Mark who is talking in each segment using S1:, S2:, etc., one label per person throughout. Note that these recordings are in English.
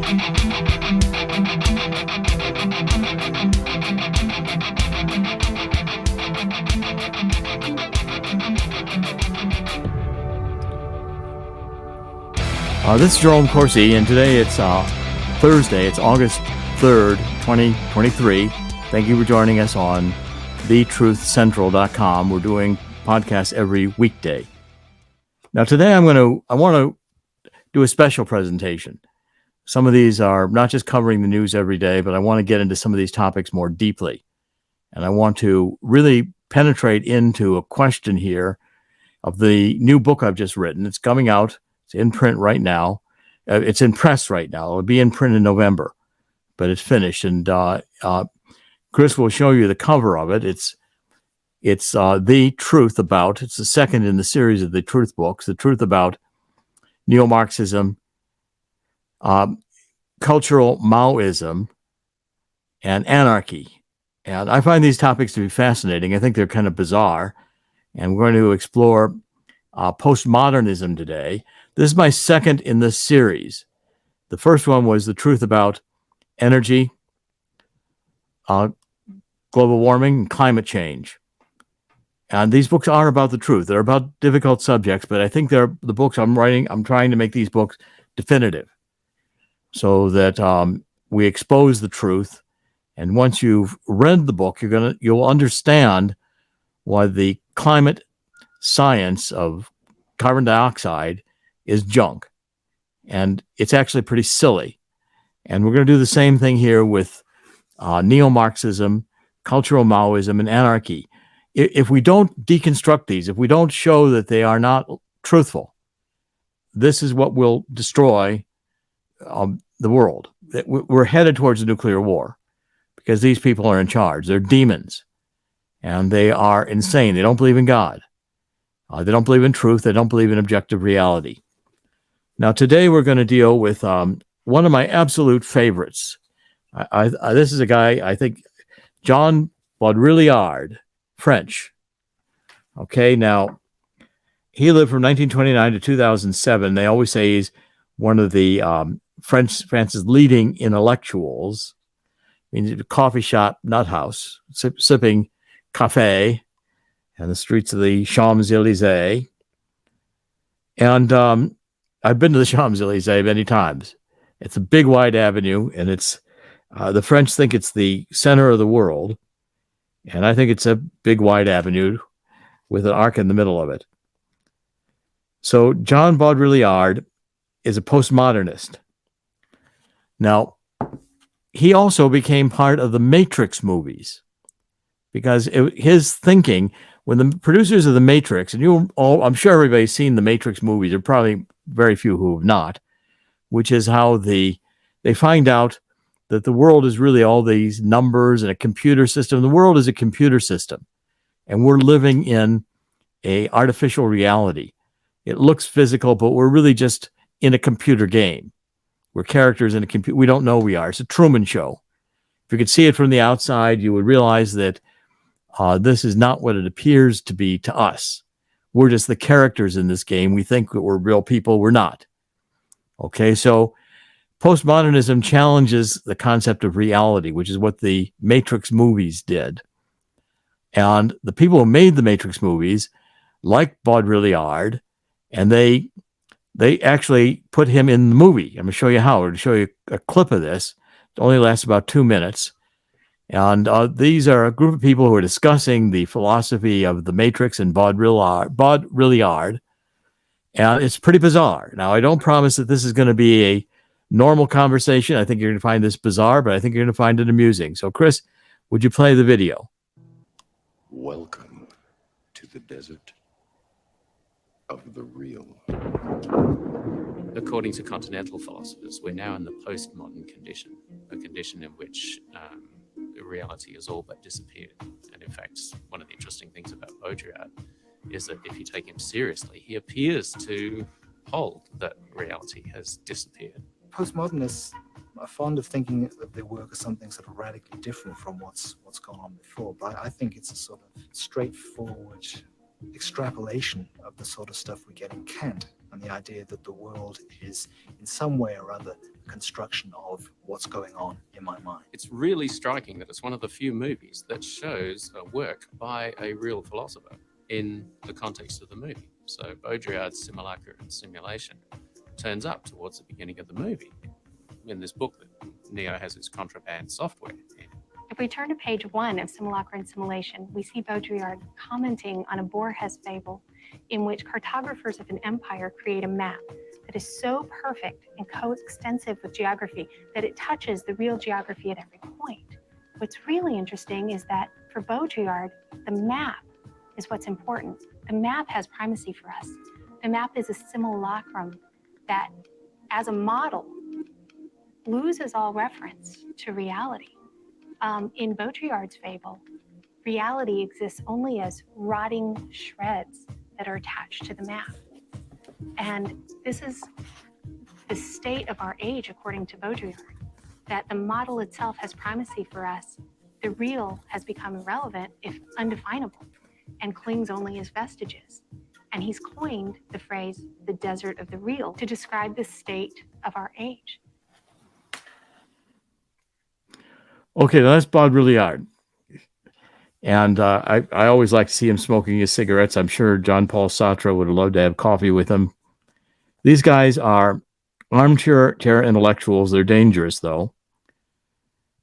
S1: This is Jerome Corsi, and today it's Thursday. It's August 3rd, 2023. Thank you for joining us on thetruthcentral.com. We're doing podcasts every weekday. Now, today I want to do a special presentation. Some of these are not just covering the news every day, but I want to get into some of these topics more deeply. And I want to really penetrate into a question here of the new book I've just written. It's coming out. It's in print right now. It's in press right now. It'll be in print in November, but it's finished. And Chris will show you the cover of it. It's The Truth About. It's the second in the series of the Truth books. The Truth About Neo-Marxism, cultural Maoism, and anarchy. And I find these topics to be fascinating. I think they're kind of bizarre. And we're going to explore postmodernism today. This is my second in this series. The first one was The Truth About Energy, global warming, and climate change. And these books are about the truth. They're about difficult subjects, but I think they're the books I'm writing. I'm trying to make these books definitive so that we expose the truth. And once you've read the book, you'll understand why the climate science of carbon dioxide is junk. And it's actually pretty silly. And we're going to do the same thing here with neo-Marxism, cultural Maoism, and anarchy. If we don't deconstruct these, if we don't show that they are not truthful, this is what will destroy the world. We're headed towards a nuclear war because these people are in charge. They're demons, and they are insane. They don't believe in God. They don't believe in truth. They don't believe in objective reality. Now, today we're going to deal with one of my absolute favorites. This is a guy, I think, Jean Baudrillard, French. Okay, now, he lived from 1929 to 2007. They always say he's one of the France's leading intellectuals. I mean, coffee shop, nut house, sipping cafe in the streets of the Champs-Élysées. And I've been to the Champs-Élysées many times. It's a big, wide avenue, and it's the French think it's the center of the world, and I think it's a big, wide avenue with an arc in the middle of it. So Jean Baudrillard is a postmodernist. Now, he also became part of the Matrix movies because his thinking, when the producers of the Matrix, and I'm sure everybody's seen the Matrix movies, there are probably very few who have not, which is how they find out that the world is really all these numbers and a computer system. The world is a computer system, and we're living in a artificial reality. It looks physical, but we're really just in a computer game. We're characters in a computer. We don't know we are. It's a Truman Show. If you could see it from the outside, you would realize that this is not what it appears to be to us. We're just the characters in this game. We think that we're real people. We're not. Okay, so postmodernism challenges the concept of reality, which is what the Matrix movies did. And the people who made the Matrix movies, like Baudrillard, and they actually put him in the movie. I'm going to show you how. I'm going to show you a clip of this. It only lasts about 2 minutes. And these are a group of people who are discussing the philosophy of the Matrix and Baudrillard. And it's pretty bizarre. Now, I don't promise that this is going to be a normal conversation. I think you're going to find this bizarre, but I think you're going to find it amusing. So, Chris, would you play the video?
S2: Welcome to the desert of the real.
S3: According to continental philosophers, we're now in the postmodern condition, a condition in which reality has all but disappeared. And in fact, one of the interesting things about Baudrillard is that if you take him seriously, he appears to hold that reality has disappeared.
S4: Postmodernists are fond of thinking that their work is something sort of radically different from what's gone on before, but I think it's a sort of straightforward extrapolation of the sort of stuff we get in Kant, and the idea that the world is in some way or other construction of what's going on in my mind.
S3: It's really striking that it's one of the few movies that shows a work by a real philosopher in the context of the movie. So Baudrillard's Simulacra and Simulation turns up towards the beginning of the movie in this book that Neo has his contraband software in.
S5: If we turn to page 1 of Simulacra and Simulation, we see Baudrillard commenting on a Borges fable in which cartographers of an empire create a map that is so perfect and coextensive with geography that it touches the real geography at every point. What's really interesting is that for Baudrillard, the map is what's important. The map has primacy for us. The map is a simulacrum that, as a model, loses all reference to reality. In Baudrillard's fable, reality exists only as rotting shreds that are attached to the map. And this is the state of our age, according to Baudrillard, that the model itself has primacy for us. The real has become irrelevant, if undefinable, and clings only as vestiges. And he's coined the phrase, the desert of the real, to describe the state of our age.
S1: Okay, that's Baudrillard. And I always like to see him smoking his cigarettes. I'm sure John Paul Sartre would have loved to have coffee with him. These guys are armchair intellectuals. They're dangerous, though.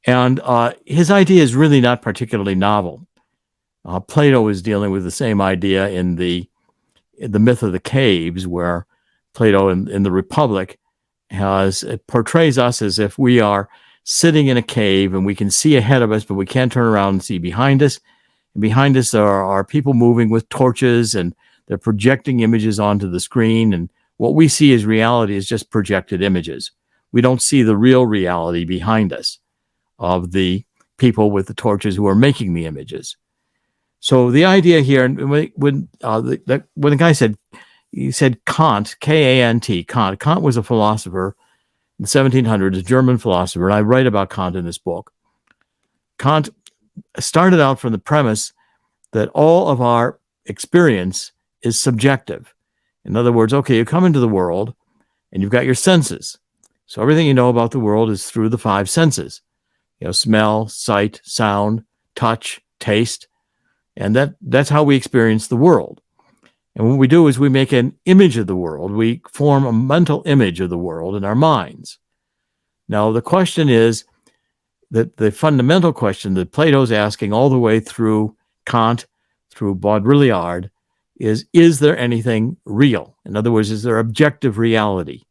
S1: And his idea is really not particularly novel. Plato is dealing with the same idea in the myth of the caves, where Plato in the Republic portrays us as if we are sitting in a cave and we can see ahead of us, but we can't turn around and see behind us. And behind us are people moving with torches, and they're projecting images onto the screen. And what we see as reality is just projected images. We don't see the real reality behind us of the people with the torches who are making the images. So the idea here, when the guy said Kant, K-A-N-T, Kant was a philosopher in the 1700s, a German philosopher, and I write about Kant in this book. Kant started out from the premise that all of our experience is subjective. In other words, okay, you come into the world and you've got your senses. So everything you know about the world is through the 5 senses. Smell, sight, sound, touch, taste. And that's how we experience the world. And what we do is we make an image of the world. We form a mental image of the world in our minds. Now, the question is that the fundamental question that Plato's asking all the way through Kant, through Baudrillard, is there anything real? In other words, is there objective reality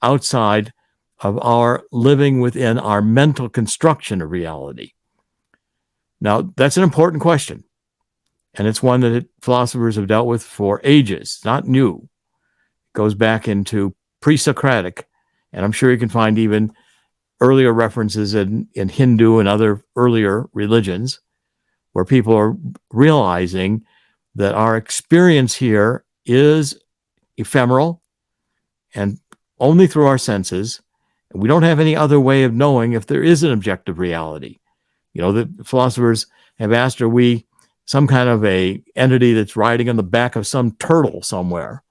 S1: outside of our living within our mental construction of reality? Now, that's an important question. And it's one that philosophers have dealt with for ages. It's not new. It goes back into pre-Socratic, and I'm sure you can find even earlier references in Hindu and other earlier religions where people are realizing that our experience here is ephemeral and only through our senses. And we don't have any other way of knowing if there is an objective reality. The philosophers have asked, are we some kind of a entity that's riding on the back of some turtle somewhere?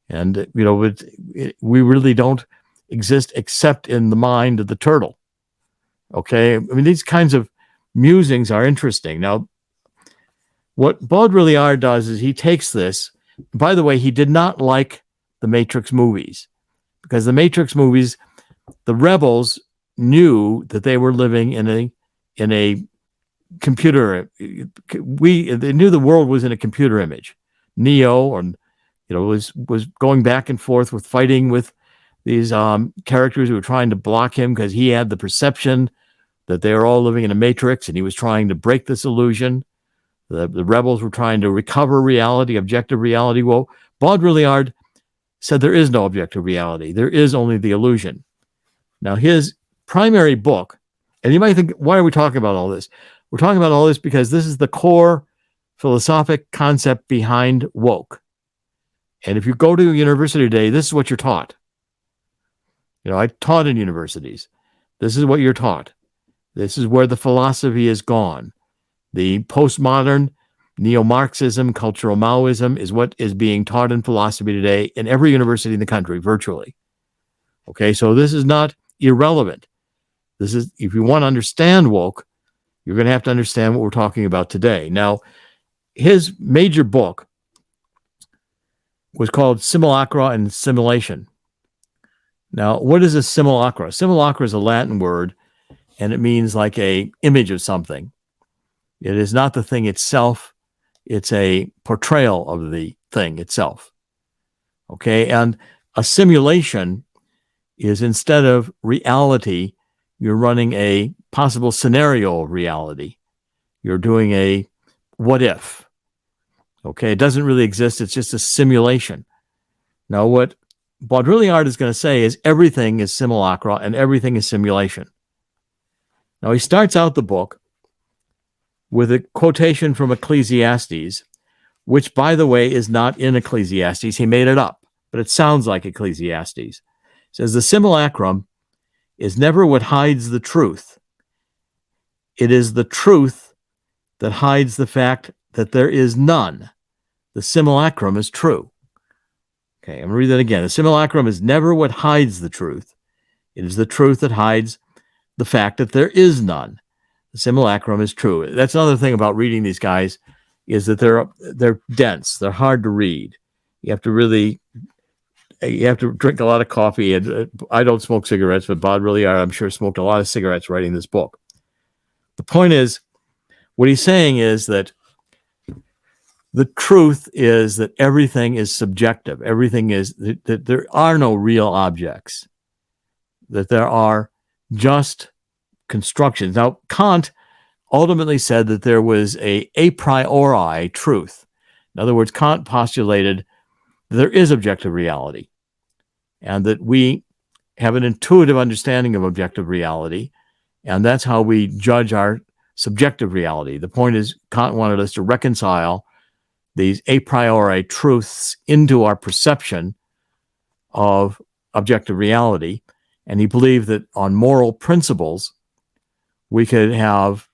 S1: And, we really don't exist except in the mind of the turtle. Okay. I mean, these kinds of musings are interesting. Now, what Baudrillard does is he takes this. By the way, he did not like the Matrix movies, because the Matrix movies, the rebels knew that they were living in a computer. They knew the world was in a computer image. Neo, was going back and forth with fighting with these characters who were trying to block him because he had the perception that they were all living in a matrix, and he was trying to break this illusion. The rebels were trying to recover reality, objective reality. Well, Baudrillard said there is no objective reality. There is only the illusion. Now, his primary book, and you might think, why are we talking about all this? We're talking about all this because this is the core philosophic concept behind woke. And if you go to a university today, this is what you're taught. I taught in universities. This is what you're taught. This is where the philosophy is gone. The postmodern neo-Marxism, cultural Maoism is what is being taught in philosophy today in every university in the country, virtually. Okay, so this is not irrelevant. This is, if you want to understand woke, you're going to have to understand what we're talking about today. Now, his major book was called Simulacra and Simulation. Now, what is a simulacra? Simulacra is a Latin word, and it means like a image of something. It is not the thing itself. It's a portrayal of the thing itself. Okay, and a simulation is, instead of reality, you're running a possible scenario of reality. You're doing a what if. Okay, it doesn't really exist. It's just a simulation. Now, what Baudrillard is going to say is everything is simulacra and everything is simulation. Now, he starts out the book with a quotation from Ecclesiastes, which, by the way, is not in Ecclesiastes. He made it up, but it sounds like Ecclesiastes. It says, the simulacrum is never what hides the truth. It is the truth that hides the fact that there is none. The simulacrum is true. Okay, I'm going to read that again. The simulacrum is never what hides the truth. It is the truth that hides the fact that there is none. The simulacrum is true. That's another thing about reading these guys, is that they're dense. They're hard to read. You have to drink a lot of coffee. And I don't smoke cigarettes, but Baudrillard, I'm sure, smoked a lot of cigarettes writing this book. The point is, what he's saying is that the truth is that everything is subjective. Everything is that there are no real objects, that there are just constructions. Now, Kant ultimately said that there was a priori truth. In other words, Kant postulated that there is objective reality and that we have an intuitive understanding of objective reality, and that's how we judge our subjective reality. The point is, Kant wanted us to reconcile these a priori truths into our perception of objective reality. And he believed that on moral principles, we could have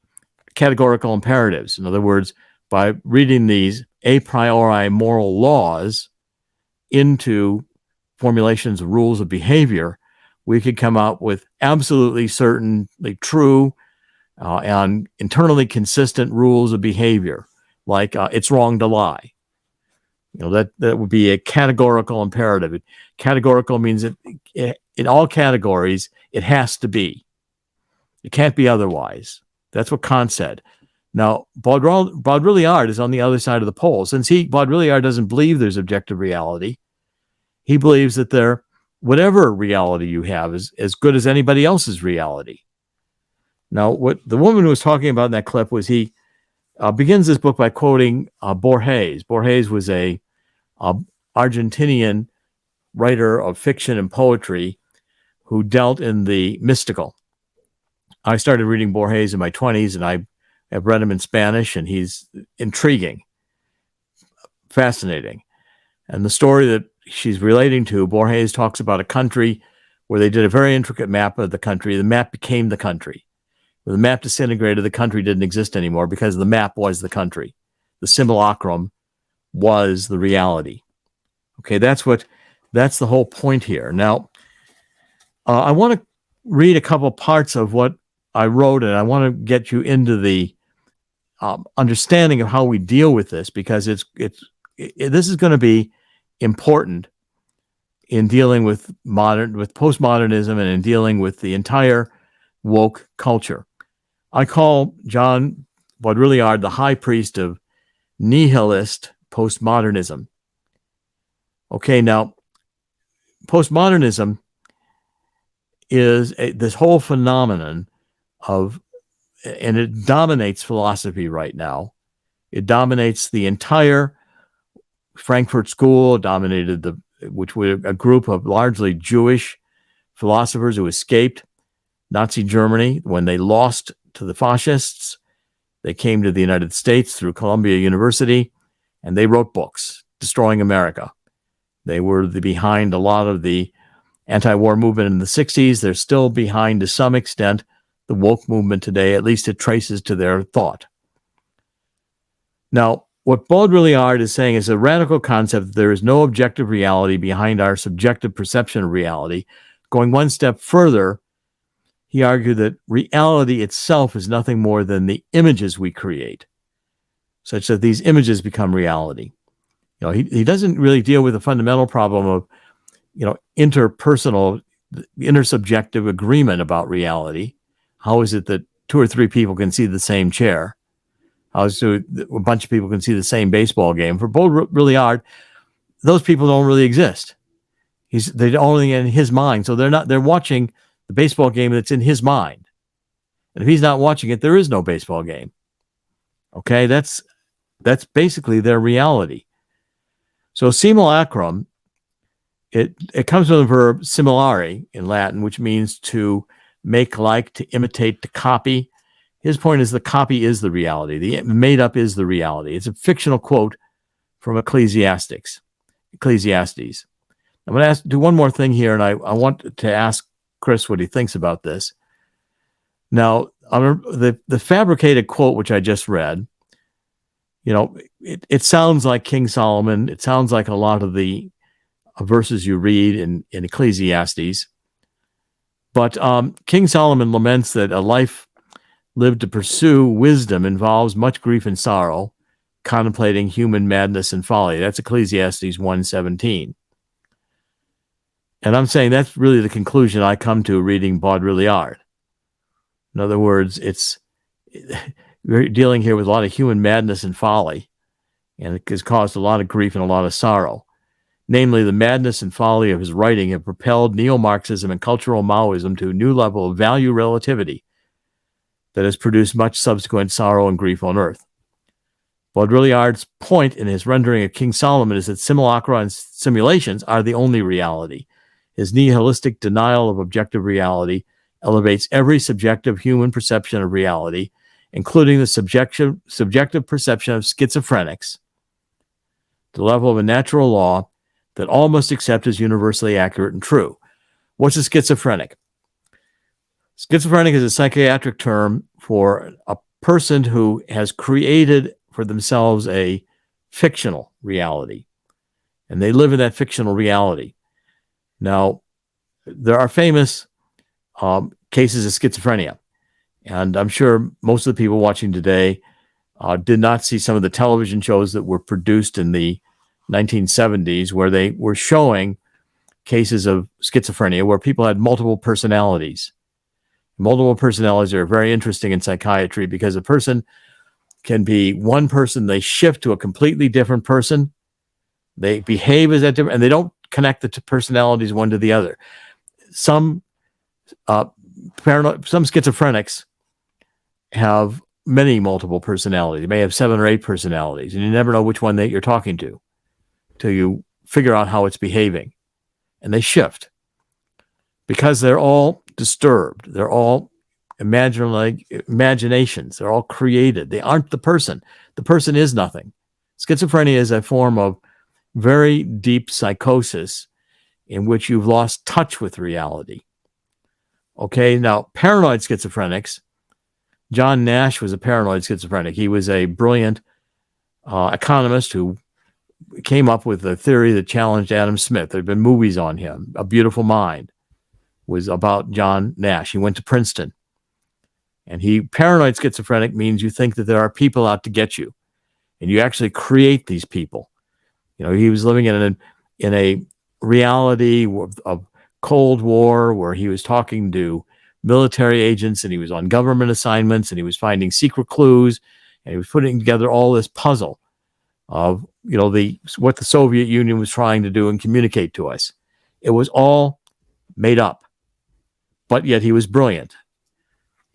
S1: categorical imperatives. In other words, by reading these a priori moral laws into formulations of rules of behavior, we could come up with absolutely certainly true and internally consistent rules of behavior, like it's wrong to lie. That would be a categorical imperative. Categorical means that in all categories, it has to be. It can't be otherwise. That's what Kant said. Now, Baudrillard is on the other side of the pole. Since Baudrillard doesn't believe there's objective reality, he believes that whatever reality you have is as good as anybody else's reality. Now, what the woman was talking about in that clip was he begins this book by quoting Borges. Borges was a Argentinian writer of fiction and poetry who dealt in the mystical. I started reading Borges in my 20s, and I have read him in Spanish, and he's intriguing, fascinating. And the story that she's relating to, Borges talks about a country where they did a very intricate map of the country. The map became the country. When the map disintegrated, the country didn't exist anymore because the map was the country. The simulacrum was the reality. Okay, that's the whole point here. Now, I want to read a couple parts of what I wrote, and I want to get you into the understanding of how we deal with this, because this is going to be important in dealing with postmodernism and in dealing with the entire woke culture. I call Jean Baudrillard the high priest of nihilist postmodernism. Okay, now, postmodernism is this whole phenomenon and it dominates philosophy right now. It dominates the entire Frankfurt school, which were a group of largely Jewish philosophers who escaped Nazi Germany when they lost to the fascists. They came to the United States through Columbia University, and they wrote books destroying America. They were behind a lot of the anti-war movement in the 60s. They're still behind, to some extent, the woke movement today. At least it traces to their thought. Now, what Baudrillard is saying is a radical concept that there is no objective reality behind our subjective perception of reality. Going one step further, he argued that reality itself is nothing more than the images we create, such that these images become reality. He doesn't really deal with the fundamental problem of, interpersonal, intersubjective agreement about reality. How is it that 2 or 3 people can see the same chair? How is it a bunch of people can see the same baseball game? For Baudrillard, those people don't really exist. They're only in his mind. So they're watching the baseball game that's in his mind. And if he's not watching it, there is no baseball game. Okay, that's basically their reality. So simulacrum, it comes from the verb similare in Latin, which means to make like, to imitate, to copy. His point is the copy is the reality. The made up is the reality. It's a fictional quote from Ecclesiastes. I'm going to do one more thing here, and I want to ask Chris what he thinks about this. Now, the fabricated quote, which I just read, it sounds like King Solomon. It sounds like a lot of the verses you read in Ecclesiastes. But King Solomon laments that a life lived to pursue wisdom involves much grief and sorrow, contemplating human madness and folly. That's Ecclesiastes 1:17. And I'm saying that's really the conclusion I come to reading Baudrillard. In other words, we're dealing here with a lot of human madness and folly, and it has caused a lot of grief and a lot of sorrow. Namely, the madness and folly of his writing have propelled neo-Marxism and cultural Maoism to a new level of value relativity that has produced much subsequent sorrow and grief on earth. Baudrillard's point in his rendering of King Solomon is that simulacra and simulations are the only reality. His nihilistic denial of objective reality elevates every subjective human perception of reality, including the subjective perception of schizophrenics, to the level of a natural law that all must accept as universally accurate and true. What's a schizophrenic? Schizophrenic is a psychiatric term for a person who has created for themselves a fictional reality, and they live in that fictional reality. Now, there are famous cases of schizophrenia, and I'm sure most of the people watching today did not see some of the television shows that were produced in the 1970s where they were showing cases of schizophrenia where people had multiple personalities. Multiple personalities are very interesting in psychiatry because a person can be one person, they shift to a completely different person, they behave as that different, and they don't connect the two personalities one to the other. Some schizophrenics have many multiple personalities. They may have 7 or 8 personalities, and you never know which one that you're talking to till you figure out how it's behaving. And they shift because they're all disturbed. They're all imaginations. They're all created. They aren't the person. The person is nothing. Schizophrenia is a form of very deep psychosis in which you've lost touch with reality. Okay, now paranoid schizophrenics, John Nash was a paranoid schizophrenic. He was a brilliant economist who came up with a theory that challenged Adam Smith. There had been movies on him. A Beautiful Mind was about John Nash. He went to Princeton. And paranoid schizophrenic means you think that there are people out to get you. And you actually create these people. He was living in a reality of Cold War where he was talking to military agents and he was on government assignments and he was finding secret clues and he was putting together all this puzzle of what the Soviet Union was trying to do and communicate to us. It was all made up, but yet he was brilliant.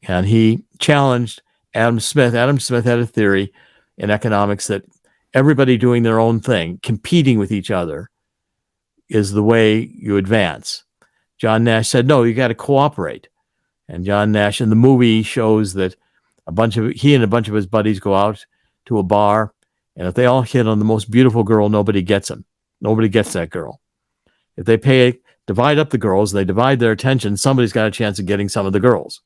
S1: And he challenged Adam Smith. Adam Smith had a theory in economics that everybody doing their own thing, competing with each other, is the way you advance. John Nash said, no, you got to cooperate. And John Nash in the movie shows that he and a bunch of his buddies go out to a bar, and if they all hit on the most beautiful girl, nobody gets them. Nobody gets that girl. If they divide up the girls, they divide their attention, somebody's got a chance of getting some of the girls.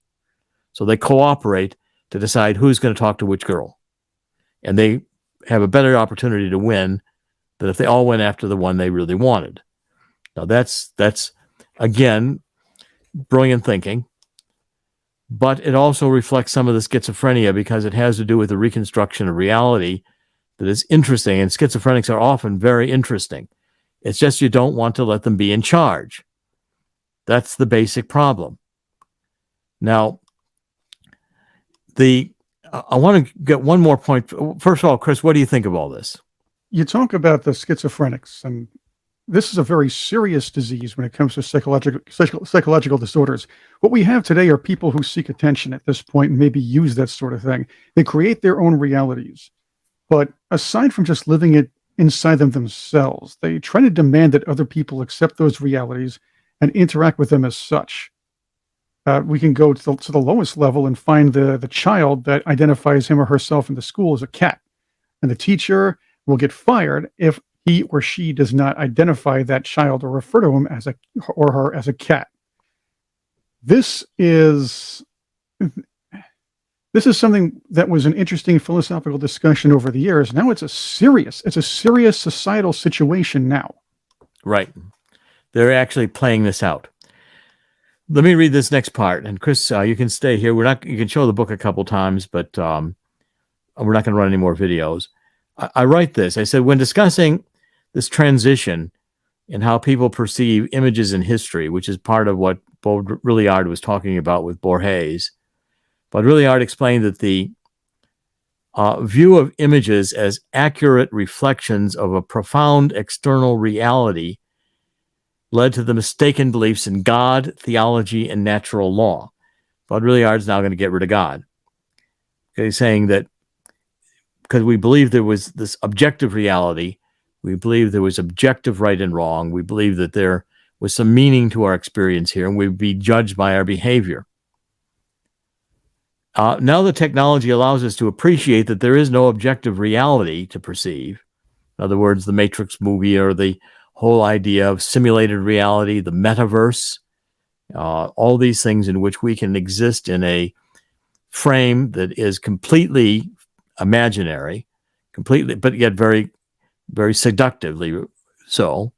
S1: So they cooperate to decide who's going to talk to which girl. And they have a better opportunity to win than if they all went after the one they really wanted. Now that's again, brilliant thinking. but it also reflects some of the schizophrenia because it has to do with the reconstruction of reality that is interesting, and schizophrenics are often very interesting. It's just you don't want to let them be in charge. That's the basic problem. Now, I want to get one more point. First of all, Chris, what do you think of all this?
S6: You talk about the schizophrenics, and this is a very serious disease when it comes to psychological disorders. What we have today are people who seek attention at this point and maybe use that sort of thing. They create their own realities. But aside from just living it inside them themselves, they try to demand that other people accept those realities and interact with them as such. We can go to the lowest level and find the child that identifies him or herself in the school as a cat. And the teacher will get fired if he or she does not identify that child or refer to him as or her as a cat. This is something that was an interesting philosophical discussion over the years. Now it's a serious societal situation now.
S1: Right. They're actually playing this out. Let me read this next part. And Chris, you can stay here. You can show the book a couple times, but we're not going to run any more videos. I write this. I said, when discussing this transition in how people perceive images in history, which is part of what Baudrillard was talking about with Borges, Baudrillard explained that the view of images as accurate reflections of a profound external reality led to the mistaken beliefs in God, theology, and natural law. Baudrillard's now going to get rid of God. Okay, he's saying that because we believe there was this objective reality, we believe there was objective right and wrong, we believe that there was some meaning to our experience here, and we'd be judged by our behavior. Now the technology allows us to appreciate that there is no objective reality to perceive. In other words, the Matrix movie or the whole idea of simulated reality, the metaverse, all these things in which we can exist in a frame that is completely imaginary, but yet very, very seductively so.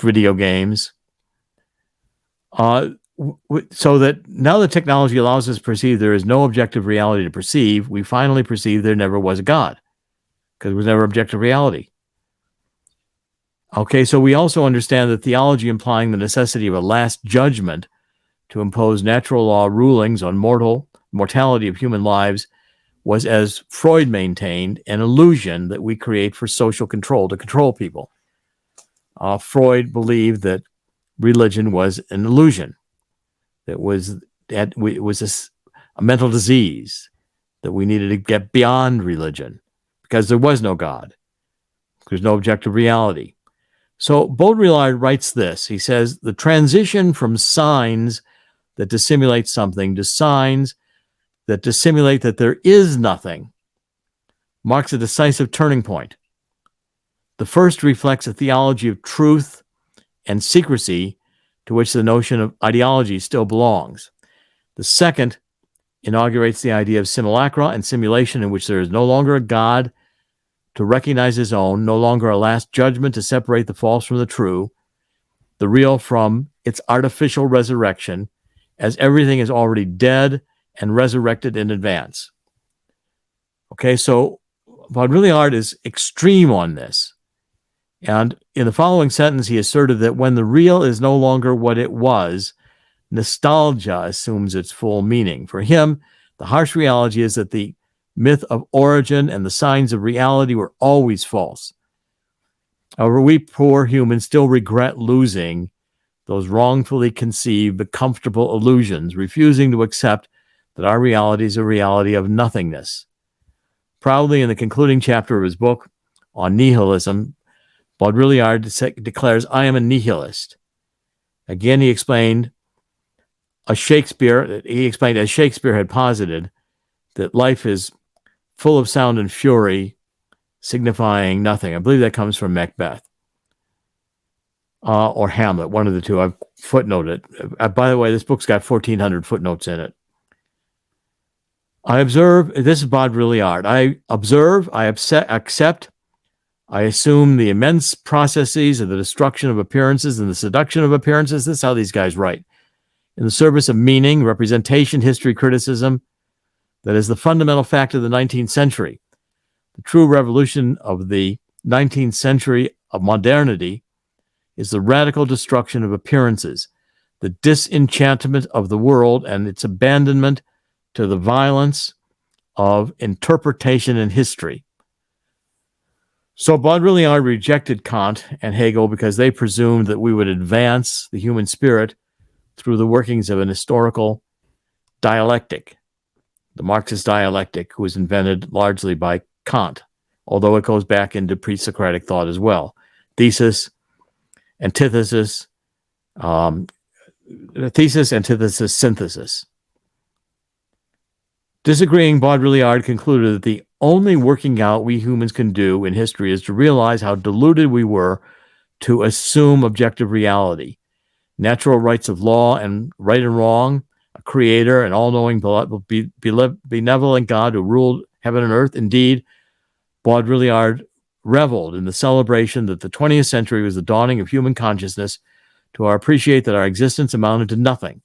S1: Video games. So that now the technology allows us to perceive there is no objective reality to perceive, we finally perceive there never was a God, because there was never objective reality. Okay, so we also understand that theology implying the necessity of a last judgment to impose natural law rulings on mortality of human lives was, as Freud maintained, an illusion that we create for social control, to control people. Freud believed that religion was an illusion. It was a mental disease, that we needed to get beyond religion because there was no God. There's no objective reality. So Baudrillard writes this. He says, the transition from signs that dissimulate something to signs that dissimulate that there is nothing marks a decisive turning point. The first reflects a theology of truth and secrecy to which the notion of ideology still belongs. The second inaugurates the idea of simulacra and simulation, in which there is no longer a God to recognize his own, no longer a last judgment to separate the false from the true, the real from its artificial resurrection, as everything is already dead and resurrected in advance. Okay, so Baudrillard is extreme on this. And in the following sentence, he asserted that when the real is no longer what it was, nostalgia assumes its full meaning. For him, the harsh reality is that the myth of origin and the signs of reality were always false. However, we poor humans still regret losing those wrongfully conceived but comfortable illusions, refusing to accept that our reality is a reality of nothingness. Proudly, in the concluding chapter of his book on nihilism, Baudrillard declares, I am a nihilist. Again, he explained, as Shakespeare had posited, that life is full of sound and fury, signifying nothing. I believe that comes from Macbeth or Hamlet, one of the two. I've footnoted. By the way, this book's got 1,400 footnotes in it. I observe, this is Baudrillard, I observe, I accept, I assume the immense processes of the destruction of appearances and the seduction of appearances. This is how these guys write. in the service of meaning, representation, history, criticism. That is the fundamental fact of the 19th century. The true revolution of the 19th century of modernity is the radical destruction of appearances, the disenchantment of the world and its abandonment to the violence of interpretation and history. So Baudrillard rejected Kant and Hegel because they presumed that we would advance the human spirit through the workings of an historical dialectic, the Marxist dialectic, was invented largely by Kant, although it goes back into pre-Socratic thought as well. Thesis, antithesis, antithesis, synthesis. Disagreeing, Baudrillard concluded that the only working out we humans can do in history is to realize how deluded we were to assume objective reality, natural rights of law and right and wrong, a creator, an all-knowing, benevolent God who ruled heaven and earth. Indeed, Baudrillard reveled in the celebration that the 20th century was the dawning of human consciousness to appreciate that our existence amounted to nothing.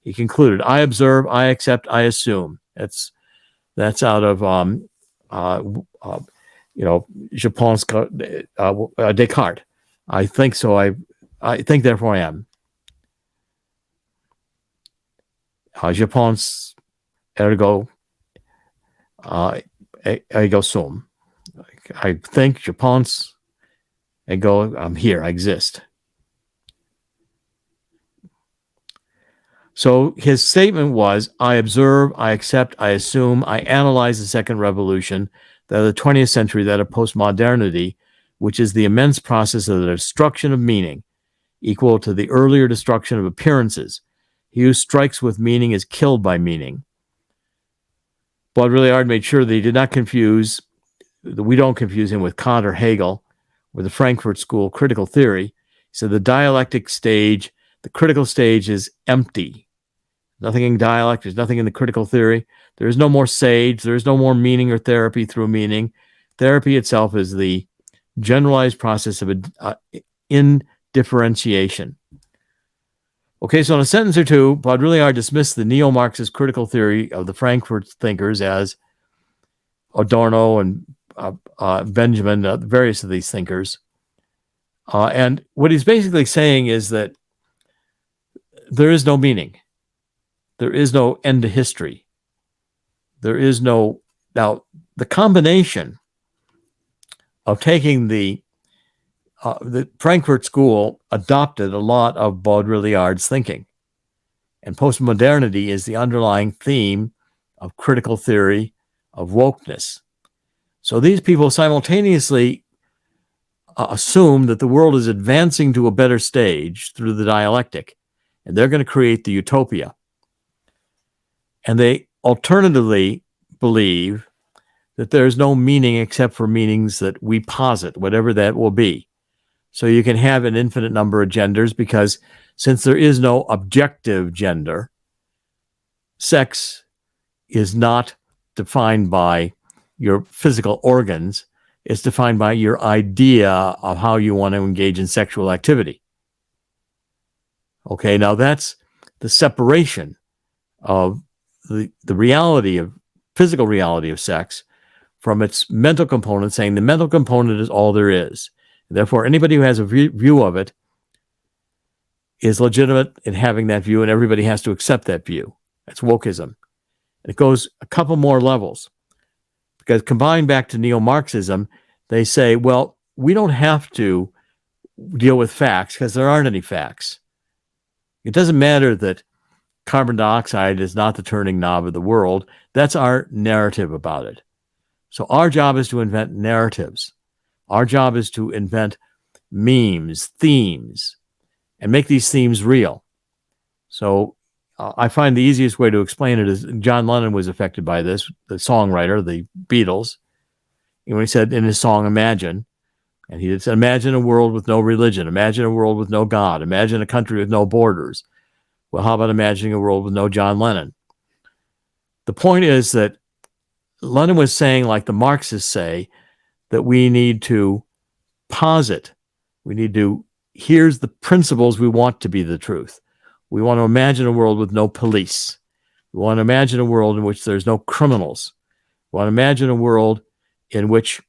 S1: He concluded, I observe, I accept, I assume. That's out of, je pense que, Descartes. I think so, I think therefore I am. Je pense, ergo, ego sum. I think, je pense, ego, I'm here, I exist. So his statement was, I observe, I accept, I assume, I analyze the second revolution, that of the 20th century, that of postmodernity, which is the immense process of the destruction of meaning, equal to the earlier destruction of appearances. He who strikes with meaning is killed by meaning. Baudrillard made sure that he did not confuse, that we don't confuse him with Kant or Hegel or the Frankfurt School critical theory. He said the dialectic stage, the critical stage is empty. Nothing in dialect, there's nothing in the critical theory. There is no more sage, there is no more meaning or therapy through meaning. Therapy itself is the generalized process of indifferentiation. Okay, so in a sentence or two, Baudrillard dismissed the neo-Marxist critical theory of the Frankfurt thinkers as Adorno and Benjamin, various of these thinkers. And what he's basically saying is that there is no meaning. There is no end to history. There is no... Now, the combination of taking the Frankfurt School adopted a lot of Baudrillard's thinking. And postmodernity is the underlying theme of critical theory, of wokeness. So these people simultaneously assume that the world is advancing to a better stage through the dialectic, and they're going to create the utopia. And they alternatively believe that there is no meaning except for meanings that we posit, whatever that will be. So you can have an infinite number of genders because since there is no objective gender, sex is not defined by your physical organs. It's defined by your idea of how you want to engage in sexual activity. Okay, now that's the separation of the reality of physical reality of sex from its mental component, saying the mental component is all there is. Therefore, anybody who has a view of it is legitimate in having that view, and everybody has to accept that view. That's wokeism. And it goes a couple more levels. Because combined back to neo-Marxism, they say, well, we don't have to deal with facts because there aren't any facts. It doesn't matter that carbon dioxide is not the turning knob of the world. That's our narrative about it. So our job is to invent narratives. Our job is to invent memes, themes, and make these themes real. So I find the easiest way to explain it is John Lennon was affected by this, the songwriter, the Beatles. When he said in his song, Imagine, and he said, imagine a world with no religion, imagine a world with no God, imagine a country with no borders. Well, how about imagining a world with no John Lennon? The point is that Lennon was saying, like the Marxists say, that we need to posit. We need to, here's the principles we want to be the truth. We want to imagine a world with no police. We want to imagine a world in which there's no criminals. We want to imagine a world in which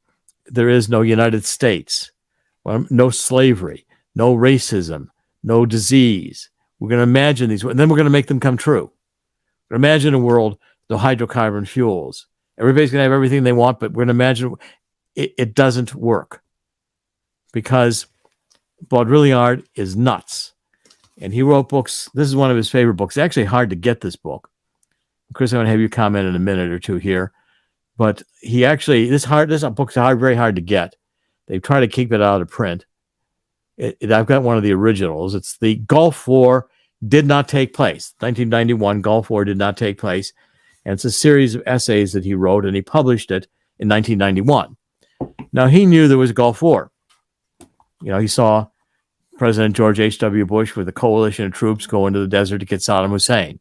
S1: there is no United States, no slavery, no racism, no disease. We're going to imagine these, and then we're going to make them come true. Imagine a world, no hydrocarbon fuels. Everybody's going to have everything they want, but we're going to imagine it doesn't work because Baudrillard is nuts. And he wrote books. This is one of his favorite books. It's actually hard to get this book. Chris, I'm going to have you comment in a minute or two here. But he actually, this book's very hard to get. They try to keep it out of print. I've got one of the originals. It's The Gulf War Did Not Take Place. 1991, Gulf War did not take place. And it's a series of essays that he wrote, and he published it in 1991. Now, he knew there was a Gulf War. You know, he saw President George H.W. Bush with a coalition of troops go into the desert to get Saddam Hussein.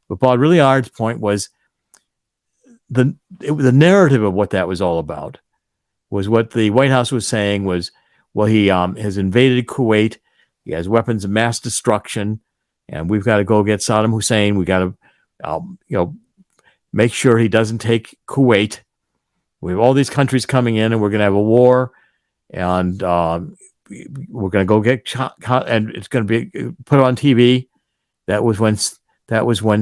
S1: But Baudrillard's point was the narrative of what that was all about was what the White House was saying was, well, he has invaded Kuwait. He has weapons of mass destruction, and we've got to go get Saddam Hussein. We got to, make sure he doesn't take Kuwait. We have all these countries coming in, and we're going to have a war, and we're going to go get shot, and it's going to be put on TV. That was when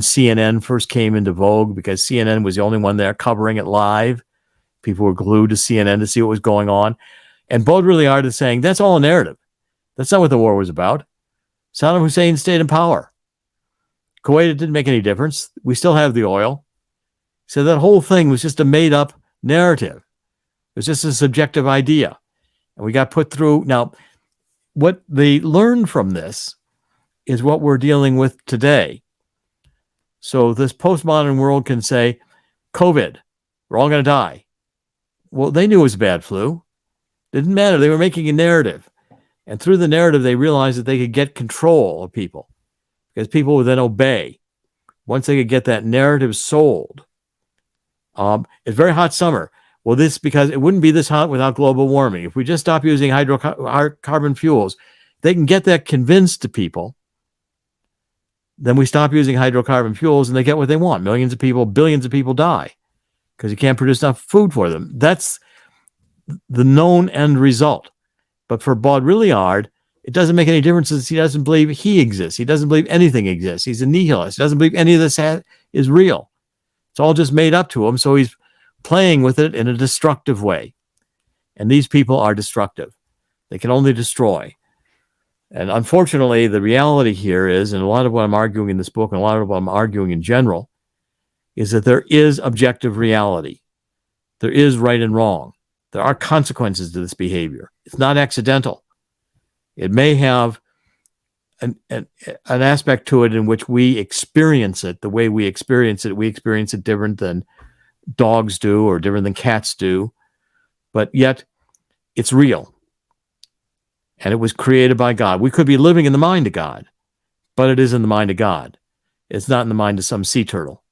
S1: CNN first came into vogue because CNN was the only one there covering it live. People were glued to CNN to see what was going on. And Baudrillard is saying that's all a narrative. That's not what the war was about. Saddam Hussein stayed in power. Kuwait, it didn't make any difference. We still have the oil. So that whole thing was just a made-up narrative. It was just a subjective idea. And we got put through. Now, what they learned from this is what we're dealing with today. So this postmodern world can say, COVID, we're all going to die. Well, they knew it was a bad flu. It didn't matter. They were making a narrative. And through the narrative, they realized that they could get control of people because people would then obey. Once they could get that narrative sold. It's very hot summer. Well, because it wouldn't be this hot without global warming. If we just stop using hydrocarbon fuels, they can get that convinced to people. Then we stop using hydrocarbon fuels and they get what they want. Millions of people, billions of people die because you can't produce enough food for them. That's the known end result. But for Baudrillard, it doesn't make any difference since he doesn't believe he exists. He doesn't believe anything exists. He's a nihilist. He doesn't believe any of this is real. It's all just made up to him. So he's playing with it in a destructive way. And these people are destructive. They can only destroy. And unfortunately, the reality here is, and a lot of what I'm arguing in this book, and a lot of what I'm arguing in general, is that there is objective reality. There is right and wrong. There are consequences to this behavior. It's not accidental. It may have an aspect to it in which we experience it. The way we experience it different than dogs do or different than cats do. But yet, it's real. And it was created by God. We could be living in the mind of God, but it is in the mind of God. It's not in the mind of some sea turtle.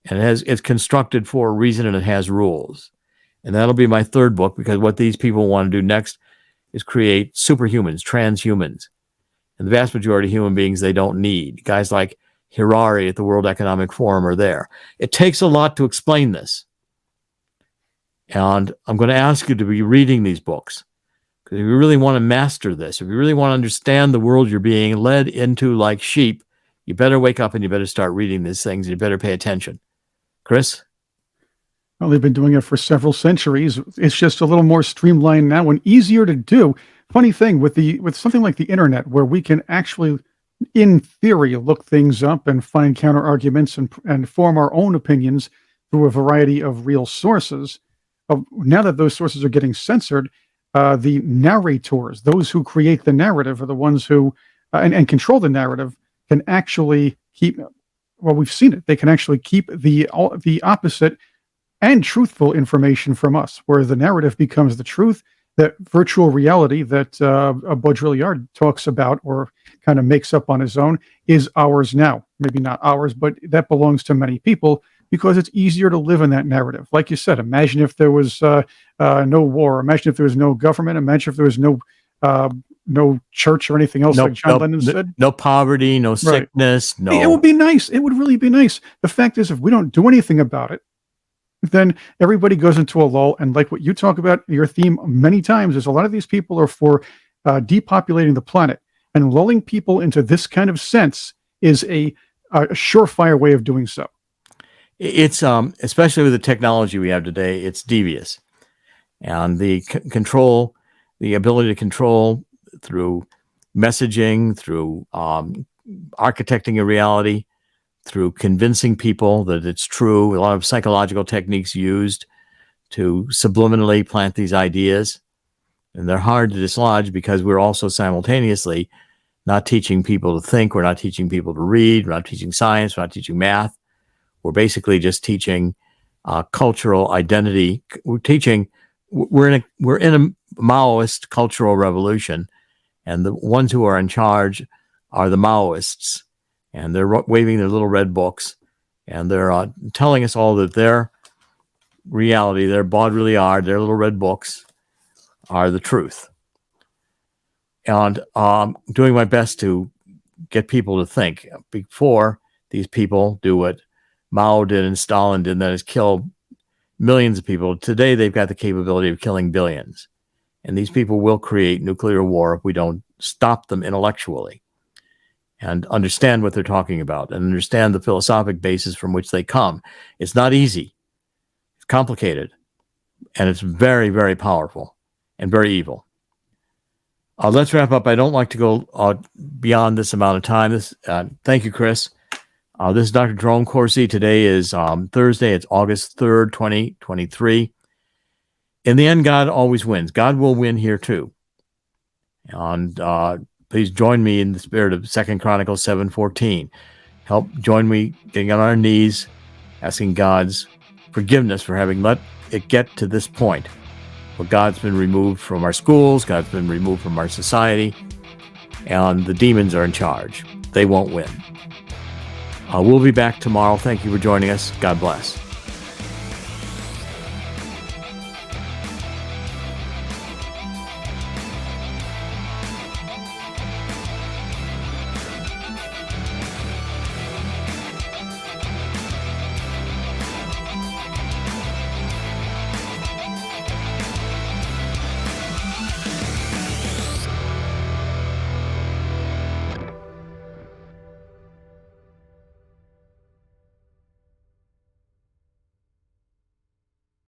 S1: And it's constructed for a reason, and it has rules. And that'll be my third book, because what these people want to do next is create superhumans, transhumans. And the vast majority of human beings they don't need. Guys like Harari at the World Economic Forum are there. It takes a lot to explain this. And I'm going to ask you to be reading these books. Because if you really want to master this, if you really want to understand the world you're being led into like sheep, you better wake up and you better start reading these things. And you better pay attention. Chris?
S6: Well, they've been doing it for several centuries. It's just a little more streamlined now and easier to do. Funny thing with something like the internet, where we can actually, in theory, look things up and find counter arguments and form our own opinions through a variety of real sources. Now that those sources are getting censored, the narrators, those who create the narrative, are the ones who and control the narrative, can actually keep. Well, we've seen it. They can actually keep the opposite and truthful information from us, where the narrative becomes the truth. That virtual reality that Baudrillard talks about, or kind of makes up on his own, is ours now. Maybe not ours, but that belongs to many people because it's easier to live in that narrative. Like you said, imagine if there was no war. Imagine if there was no government. Imagine if there was no no church or anything else, like John Lennon said.
S1: No poverty, no sickness, no.
S6: It would be nice. It would really be nice. The fact is, if we don't do anything about it, then everybody goes into a lull. And like what you talk about, your theme many times is a lot of these people are for depopulating the planet, and lulling people into this kind of sense is a surefire way of doing so.
S1: It's especially with the technology we have today, it's devious, and the control, the ability to control through messaging, through architecting a reality, through convincing people that it's true. A lot of psychological techniques used to subliminally plant these ideas, and they're hard to dislodge because we're also simultaneously not teaching people to think. We're not teaching people to read. We're not teaching science. We're not teaching math. We're basically just teaching cultural identity. We're in a Maoist cultural revolution, and the ones who are in charge are the Maoists, and they're waving their little red books, and they're telling us all that their reality, their Baudrillard, their little red books, are the truth. And doing my best to get people to think before these people do what Mao did and Stalin did, and that is kill millions of people. Today, they've got the capability of killing billions. And these people will create nuclear war if we don't stop them intellectually and understand what they're talking about and understand the philosophic basis from which they come. It's not easy. It's complicated. And it's very, very powerful and very evil. Let's wrap up. I don't like to go beyond this amount of time. Thank you, Chris. This is Dr. Jerome Corsi. Today is Thursday. It's August 3rd, 2023. In the end, God always wins. God will win here too. And please join me in the spirit of 2 Chronicles 7:14. Help join me getting on our knees, asking God's forgiveness for having let it get to this point where God's been removed from our schools, God's been removed from our society, and the demons are in charge. They won't win. We'll be back tomorrow. Thank you for joining us. God bless.